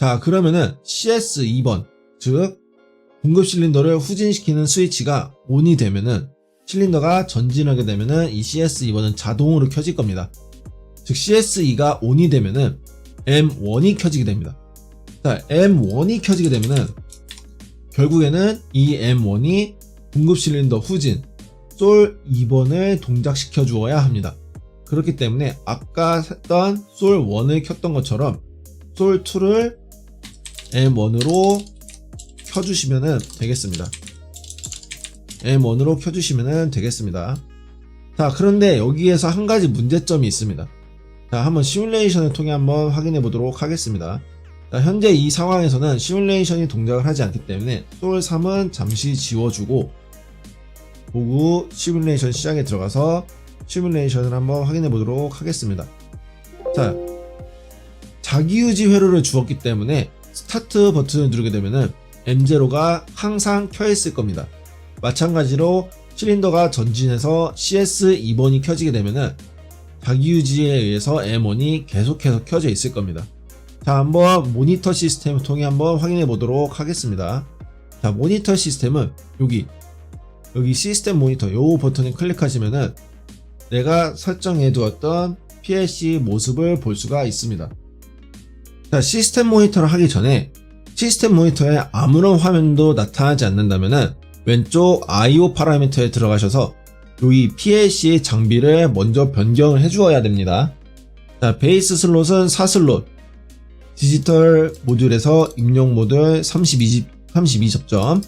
자, 그러면은 CS 2번, 즉 공급 실린더를 후진시키는 스위치가 ON이 되면은 실린더가 전진하게 되면은 이 CS 2번은 자동으로 켜질 겁니다. 즉 CS2가 ON이 되면은 M1이 켜지게 됩니다. 자, M1이 켜지게 되면은 결국에는 이 M1이 공급 실린더 후진 솔 2번을 동작시켜 주어야 합니다. 그렇기 때문에 아까 했던 솔 1을 켰던 것처럼 솔 2를 M1으로 켜주시면 되겠습니다. M1으로 켜주시면 되겠습니다. 자, 그런데 여기에서 한 가지 문제점이 있습니다. 자, 한번 시뮬레이션을 통해 한번 확인해 보도록 하겠습니다. 자, 현재 이 상황에서는 시뮬레이션이 동작을 하지 않기 때문에 솔 3은 잠시 지워주고 도구 시뮬레이션 시작에 들어가서 시뮬레이션을 한번 확인해 보도록 하겠습니다. 자, 자기유지 회로를 주었기 때문에 스타트 버튼을 누르게 되면은 M0가 항상 켜 있을 겁니다. 마찬가지로 실린더가 전진해서 CS 2번이 켜지게 되면은 자기유지에 의해서 M1이 계속해서 켜져 있을 겁니다. 자, 한번 모니터 시스템을 통해 한번 확인해 보도록 하겠습니다. 자, 모니터 시스템은 여기 시스템 모니터 요 버튼을 클릭하시면은 내가 설정해 두었던 PLC 모습을 볼 수가 있습니다. 자, 시스템 모니터를 하기 전에 시스템 모니터에 아무런 화면도 나타나지 않는다면은 왼쪽 IO 파라미터에 들어가셔서 여기 PLC 장비를 먼저 변경을 해주어야 됩니다. 자, 베이스 슬롯은 4슬롯, 디지털 모듈에서 입력 모듈 32접점,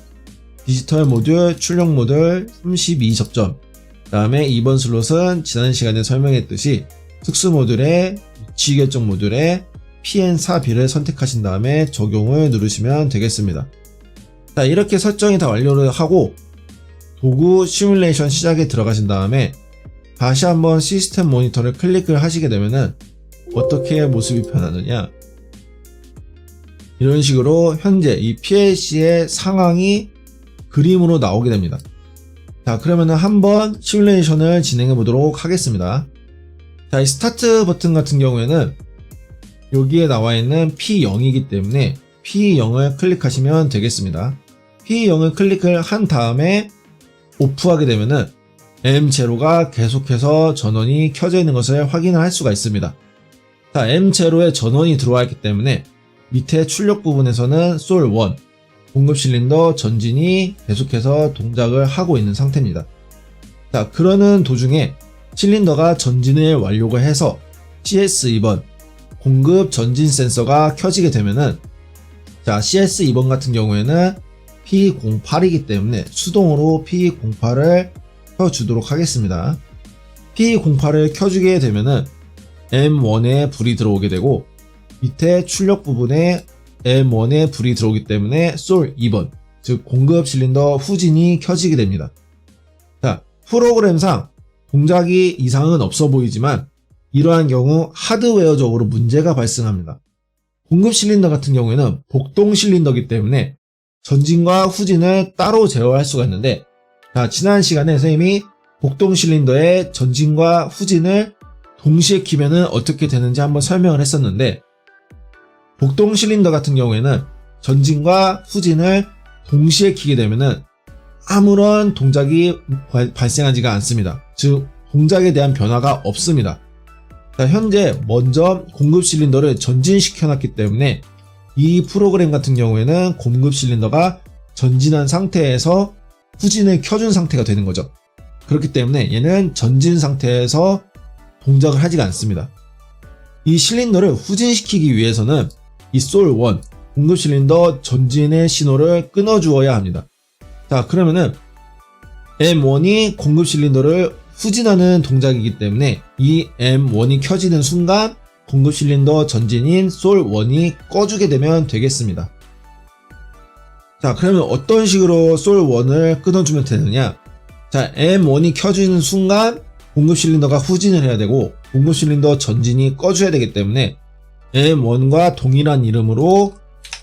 디지털 모듈 출력 모듈 32접점, 그 다음에 2번 슬롯은 지난 시간에 설명했듯이 특수 모듈에 위치 결정 모듈에 PN4B를 선택하신 다음에 적용을 누르시면 되겠습니다. 자, 이렇게 설정이 다 완료를 하고 도구 시뮬레이션 시작에 들어가신 다음에 다시 한번 시스템 모니터를 클릭을 하시게 되면은 어떻게 모습이 변하느냐, 이런 식으로 현재 이 PLC의 상황이 그림으로 나오게 됩니다. 자, 그러면은 한번 시뮬레이션을 진행해 보도록 하겠습니다. 자, 이 스타트 버튼 같은 경우에는 여기에 나와 있는 P0이기 때문에 P0을 클릭하시면 되겠습니다. P0을 클릭을 한 다음에 오프하게 되면은 M0가 계속해서 전원이 켜져 있는 것을 확인을 할 수가 있습니다. 자, M0에 전원이 들어와 있기 때문에 밑에 출력 부분에서는 솔 1 공급 실린더 전진이 계속해서 동작을 하고 있는 상태입니다. 자, 그러는 도중에 실린더가 전진을 완료가 해서 CS2번 공급 전진 센서가 켜지게 되면은, 자, CS2번 같은 경우에는 P08이기 때문에 수동으로 P08을 켜주도록 하겠습니다. P08을 켜주게 되면은 M1에 불이 들어오게 되고 밑에 출력 부분에 M1에 불이 들어오기 때문에 솔 2번, 즉 공급 실린더 후진이 켜지게 됩니다. 자, 프로그램상 동작이 이상은 없어 보이지만 이러한 경우 하드웨어적으로 문제가 발생합니다. 공급 실린더 같은 경우에는 복동 실린더이기 때문에 전진과 후진을 따로 제어할 수가 있는데, 자, 지난 시간에 선생님이 복동 실린더의 전진과 후진을 동시에 키면은 어떻게 되는지 한번 설명을 했었는데, 복동 실린더 같은 경우에는 전진과 후진을 동시에 키게 되면은 아무런 동작이 발생하지가 않습니다. 즉, 동작에 대한 변화가 없습니다. 자, 현재 먼저 공급 실린더를 전진시켜 놨기 때문에 이 프로그램 같은 경우에는 공급 실린더가 전진한 상태에서 후진을 켜준 상태가 되는 거죠. 그렇기 때문에 얘는 전진 상태에서 동작을 하지가 않습니다. 이 실린더를 후진시키기 위해서는 이 솔 1 공급 실린더 전진의 신호를 끊어 주어야 합니다. 자, 그러면은 M1이 공급 실린더를 후진하는 동작이기 때문에 이 M1이 켜지는 순간 공급 실린더 전진인 솔 1이 꺼주게 되면 되겠습니다. 자, 그러면 어떤 식으로 솔 1을 끊어주면 되느냐? 자, M1이 켜지는 순간 공급 실린더가 후진을 해야 되고 공급 실린더 전진이 꺼줘야 되기 때문에 M1과 동일한 이름으로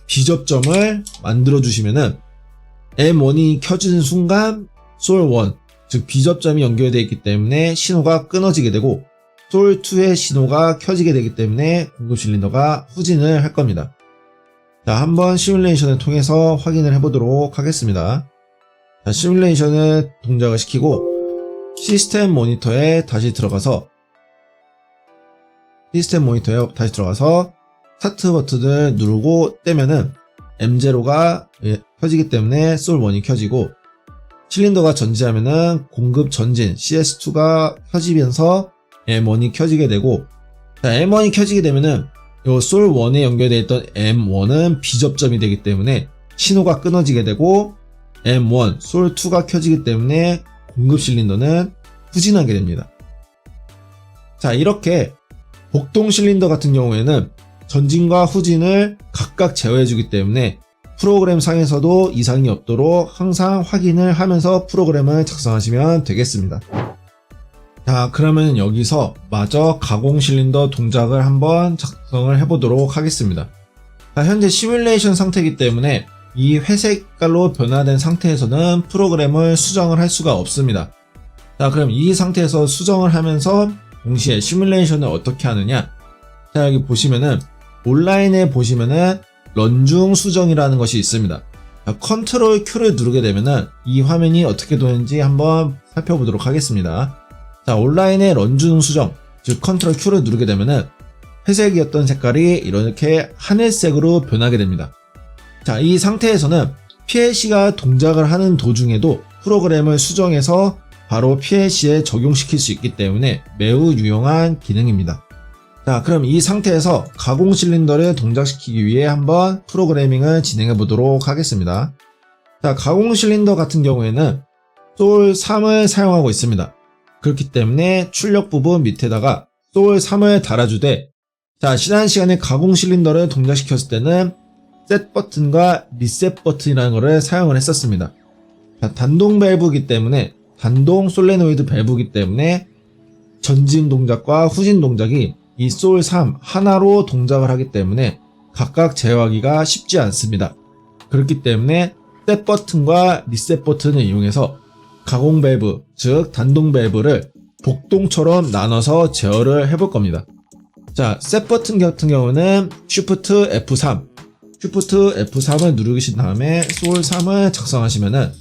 비접점을 만들어 주시면은 M1이 켜지는 순간 솔 1, 즉 비접점이 연결되어 있기 때문에 신호가 끊어지게 되고 솔 2의 신호가 켜지게 되기 때문에 공급 실린더가 후진을 할 겁니다. 자, 한번 시뮬레이션을 통해서 확인을 해보도록 하겠습니다. 자, 시뮬레이션을 동작을 시키고 시스템 모니터에 다시 들어가서 스타트 버튼을 누르고 떼면은 M0가 켜지기 때문에 솔1이 켜지고, 실린더가 전지하면은 공급 전진 CS2가 켜지면서 M1이 켜지게 되고, 자, M1이 켜지게 되면은 요 솔1에 연결되어 있던 M1은 비접점이 되기 때문에 신호가 끊어지게 되고, M1, 솔2가 켜지기 때문에 공급 실린더는 후진하게 됩니다. 자, 이렇게 복동 실린더 같은 경우에는 전진과 후진을 각각 제어해주기 때문에 프로그램 상에서도 이상이 없도록 항상 확인을 하면서 프로그램을 작성하시면 되겠습니다. 자, 그러면 여기서 마저 가공 실린더 동작을 한번 작성을 해보도록 하겠습니다. 자, 현재 시뮬레이션 상태이기 때문에 이 회색 색깔로 변화된 상태에서는 프로그램을 수정을 할 수가 없습니다. 자, 그럼 이 상태에서 수정을 하면서 동시에 시뮬레이션을 어떻게 하느냐? 자, 여기 보시면은 온라인에 보시면은 런중 수정이라는 것이 있습니다. 자, 컨트롤 Q를 누르게 되면은 이 화면이 어떻게 되는지 한번 살펴보도록 하겠습니다. 자, 온라인의 런중 수정, 즉 컨트롤 Q를 누르게 되면은 회색이었던 색깔이 이렇게 하늘색으로 변하게 됩니다. 자, 이 상태에서는 PLC가 동작을 하는 도중에도 프로그램을 수정해서 바로 PLC에 적용시킬 수 있기 때문에 매우 유용한 기능입니다. 자, 그럼 이 상태에서 가공 실린더를 동작시키기 위해 한번 프로그래밍을 진행해 보도록 하겠습니다. 자, 가공 실린더 같은 경우에는 솔3을 사용하고 있습니다. 그렇기 때문에 출력 부분 밑에다가 솔3을 달아주되, 자, 지난 시간에 가공 실린더를 동작시켰을 때는 셋 버튼과 리셋 버튼이라는 것을 사용을 했었습니다. 자, 단동 밸브이기 때문에, 단동 솔레노이드 밸브이기 때문에 전진 동작과 후진 동작이 이 솔3 하나로 동작을 하기 때문에 각각 제어하기가 쉽지 않습니다. 그렇기 때문에 셋 버튼과 리셋 버튼을 이용해서 가공 밸브, 즉 단동 밸브를 복동처럼 나눠서 제어를 해볼 겁니다. 자, 셋 버튼 같은 경우는 Shift F3을 누르신 다음에 솔3을 작성하시면은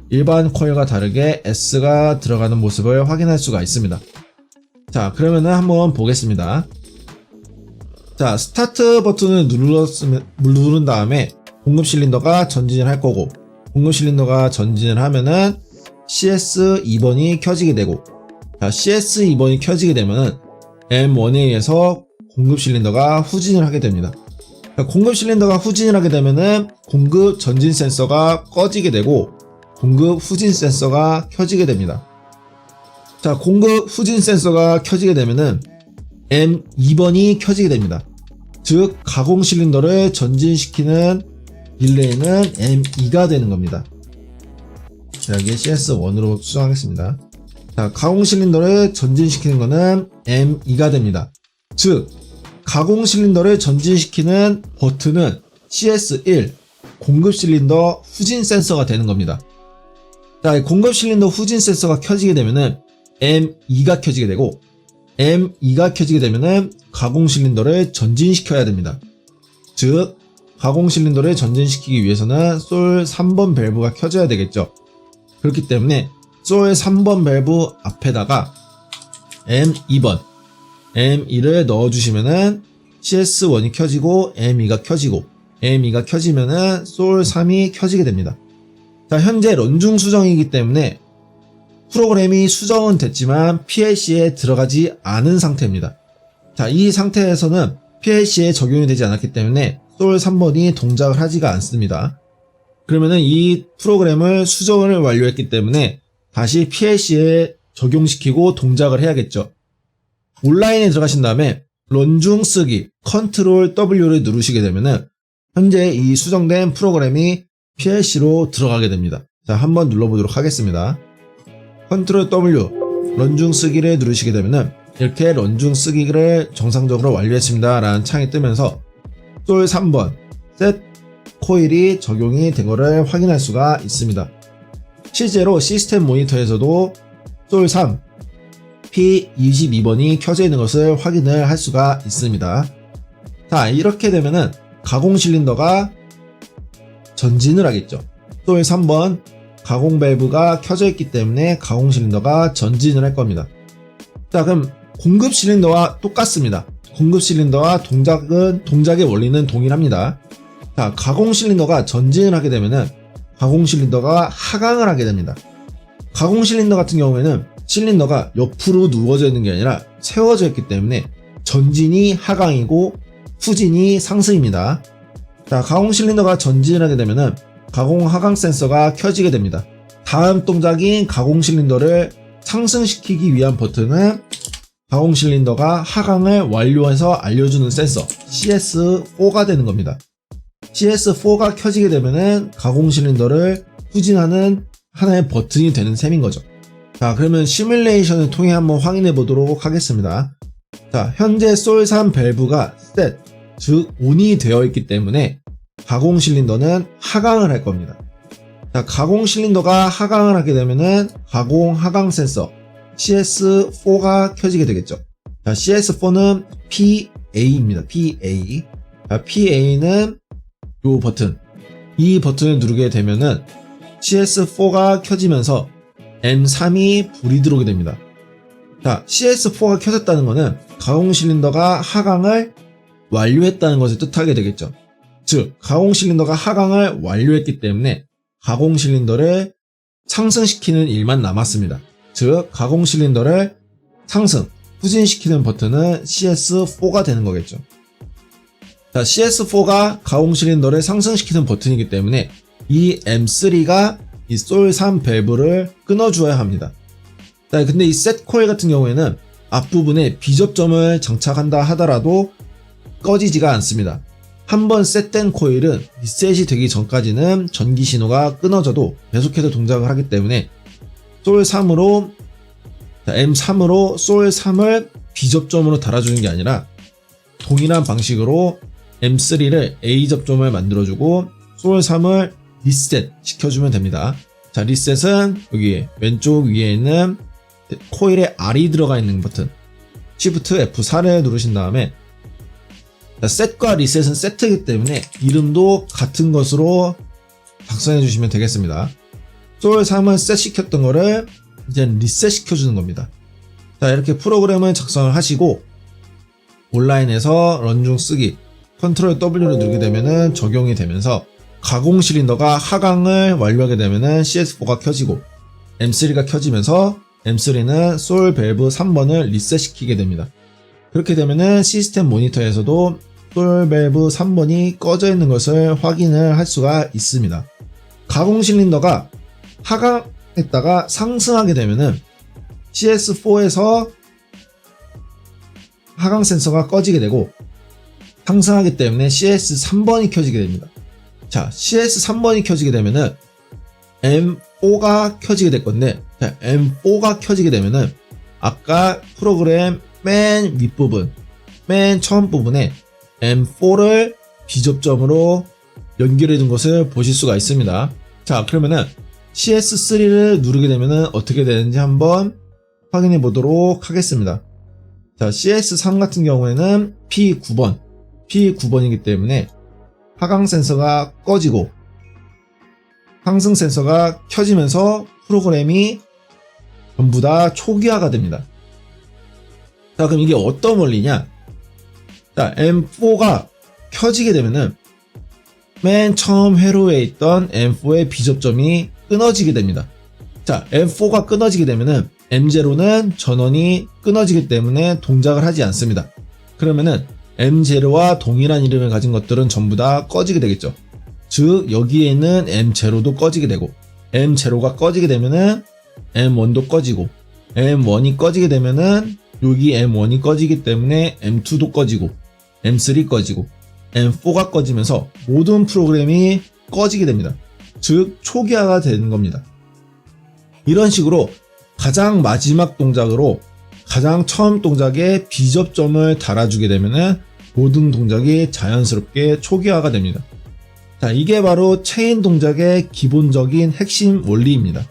일반 코일과 다르게 S가 들어가는 모습을 확인할 수가 있습니다. 자, 그러면은 한번 보겠습니다. 자, 스타트 버튼을 누른 다음에 공급 실린더가 전진을 할 거고, 공급 실린더가 전진을 하면은 CS2번이 켜지게 되고, 자, CS2번이 켜지게 되면은 M1에 의해서 공급 실린더가 후진을 하게 됩니다. 자, 공급 실린더가 후진을 하게 되면은 공급 전진 센서가 꺼지게 되고, 공급 후진 센서가 켜지게 됩니다. 자, 공급 후진 센서가 켜지게 되면은 M2번이 켜지게 됩니다. 즉, 가공 실린더를 전진시키는 딜레이는 M2가 되는 겁니다. 자, 여기 CS1으로 수정하겠습니다. 자, 가공 실린더를 전진시키는 것은 M2가 됩니다. 즉, 가공 실린더를 전진시키는 버튼은 CS1, 공급 실린더 후진 센서가 되는 겁니다. 자, 공급 실린더 후진 센서가 켜지게 되면은 M2가 켜지게 되고, M2가 켜지게 되면은 가공 실린더를 전진시켜야 됩니다. 즉, 가공 실린더를 전진시키기 위해서는 솔 3번 밸브가 켜져야 되겠죠. 그렇기 때문에 솔 3번 밸브 앞에다가 M2번, M2를 넣어주시면은 CS1이 켜지고 M2가 켜지고, M2가 켜지면은 솔 3이 켜지게 됩니다. 자, 현재 런중 수정이기 때문에 프로그램이 수정은 됐지만 PLC에 들어가지 않은 상태입니다. 자, 이 상태에서는 PLC에 적용이 되지 않았기 때문에 솔 3번이 동작을 하지가 않습니다. 그러면은 이 프로그램을 수정을 완료했기 때문에 다시 PLC에 적용시키고 동작을 해야겠죠. 온라인에 들어가신 다음에 런중 쓰기 컨트롤 W를 누르시게 되면은 현재 이 수정된 프로그램이 PLC로 들어가게 됩니다. 자, 한번 눌러보도록 하겠습니다. 컨트롤 W 런중 쓰기를 누르시게 되면은 이렇게 런중 쓰기를 정상적으로 완료했습니다 라는 창이 뜨면서 솔 3번 셋 코일이 적용이 된 것을 확인할 수가 있습니다. 실제로 시스템 모니터에서도 솔 3 P22번이 켜져 있는 것을 확인을 할 수가 있습니다. 자, 이렇게 되면은 가공 실린더가 전진을 하겠죠. 솔 3번 가공 밸브가 켜져 있기 때문에 가공 실린더가 전진을 할 겁니다. 자, 그럼 공급 실린더와 똑같습니다. 공급 실린더와 동작의 원리는 동일합니다. 자, 가공 실린더가 전진을 하게 되면은 가공 실린더가 하강을 하게 됩니다. 가공 실린더 같은 경우에는 실린더가 옆으로 누워져 있는 게 아니라 세워져 있기 때문에 전진이 하강이고 후진이 상승입니다. 자, 가공 실린더가 전진하게 되면은 가공 하강 센서가 켜지게 됩니다. 다음 동작인 가공 실린더를 상승시키기 위한 버튼은 가공 실린더가 하강을 완료해서 알려주는 센서 CS4가 되는 겁니다. CS4가 켜지게 되면은 가공 실린더를 후진하는 하나의 버튼이 되는 셈인 거죠. 자, 그러면 시뮬레이션을 통해 한번 확인해 보도록 하겠습니다. 자, 현재 솔3 밸브가 셋, 즉 ON이 되어 있기 때문에 가공 실린더는 하강을 할 겁니다. 자, 가공 실린더가 하강을 하게 되면은 가공 하강 센서 CS4가 켜지게 되겠죠. 자, CS4는 PA입니다. PA. 자, PA는 이 버튼. 이 버튼을 누르게 되면은 CS4가 켜지면서 M3이 불이 들어오게 됩니다. 자, CS4가 켜졌다는 것은 가공 실린더가 하강을 완료했다는 것을 뜻하게 되겠죠. 즉, 가공 실린더가 하강을 완료했기 때문에 가공 실린더를 상승시키는 일만 남았습니다. 즉, 가공 실린더를 상승, 후진시키는 버튼은 CS4가 되는 거겠죠. 자, CS4가 가공 실린더를 상승시키는 버튼이기 때문에 이 M3가 이 솔3 밸브를 끊어주어야 합니다. 자, 근데 이 셋 코일 같은 경우에는 앞부분에 비접점을 장착한다 하더라도 꺼지지가 않습니다. 한번 셋된 코일은 리셋이 되기 전까지는 전기 신호가 끊어져도 계속해서 동작을 하기 때문에 솔3으로 M3으로 솔3을 비접점으로 달아주는 게 아니라 동일한 방식으로 M3를 A 접점을 만들어주고 솔3을 리셋 시켜주면 됩니다. 자, 리셋은 여기 왼쪽 위에 있는 코일에 R이 들어가 있는 버튼 Shift F4를 누르신 다음에 셋과 리셋은 세트이기 때문에 이름도 같은 것으로 작성해 주시면 되겠습니다. 솔3은 셋 시켰던 거를 이제 리셋 시켜주는 겁니다. 자, 이렇게 프로그램을 작성을 하시고 온라인에서 런중 쓰기 컨트롤 W를 누르게 되면은 적용이 되면서 가공 실린더가 하강을 완료하게 되면은 CS4가 켜지고 M3가 켜지면서 M3는 솔 밸브 3번을 리셋 시키게 됩니다. 그렇게 되면은 시스템 모니터에서도 솔 밸브 3번이 꺼져 있는 것을 확인을 할 수가 있습니다. 가공 실린더가 하강했다가 상승하게 되면은 CS4에서 하강 센서가 꺼지게 되고 상승하기 때문에 CS3번이 켜지게 됩니다. 자, CS3번이 켜지게 되면은 M4가 켜지게 될 건데, 자, M4가 켜지게 되면은 아까 프로그램 맨 윗부분, 맨 처음 부분에 M4를 비접점으로 연결해 둔 것을 보실 수가 있습니다. 자, 그러면은 CS3를 누르게 되면은 어떻게 되는지 한번 확인해 보도록 하겠습니다. 자, CS3 같은 경우에는 P9번이기 때문에 하강 센서가 꺼지고 상승 센서가 켜지면서 프로그램이 전부 다 초기화가 됩니다. 자, 그럼 이게 어떤 원리냐? 자, M4가 켜지게 되면은 맨 처음 회로에 있던 M4의 비접점이 끊어지게 됩니다. 자, M4가 끊어지게 되면은 M0는 전원이 끊어지기 때문에 동작을 하지 않습니다. 그러면은 M0와 동일한 이름을 가진 것들은 전부 다 꺼지게 되겠죠. 즉, 여기에 있는 M0도 꺼지게 되고, M0가 꺼지게 되면은 M1도 꺼지고, M1이 꺼지게 되면은 여기 M1이 꺼지기 때문에 M2도 꺼지고, M3 꺼지고, M4가 꺼지면서 모든 프로그램이 꺼지게 됩니다. 즉, 초기화가 되는 겁니다. 이런 식으로 가장 마지막 동작으로 가장 처음 동작에 비접점을 달아주게 되면은 모든 동작이 자연스럽게 초기화가 됩니다. 자, 이게 바로 체인 동작의 기본적인 핵심 원리입니다.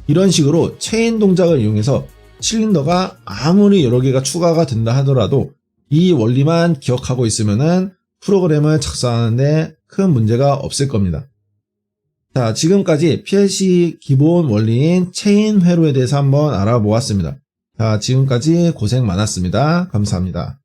이런 식으로 체인 동작을 이용해서 실린더가 아무리 여러 개가 추가가 된다 하더라도 이 원리만 기억하고 있으면은 프로그램을 작성하는데 큰 문제가 없을 겁니다. 자, 지금까지 PLC 기본 원리인 체인 회로에 대해서 한번 알아보았습니다. 자, 지금까지 고생 많았습니다. 감사합니다.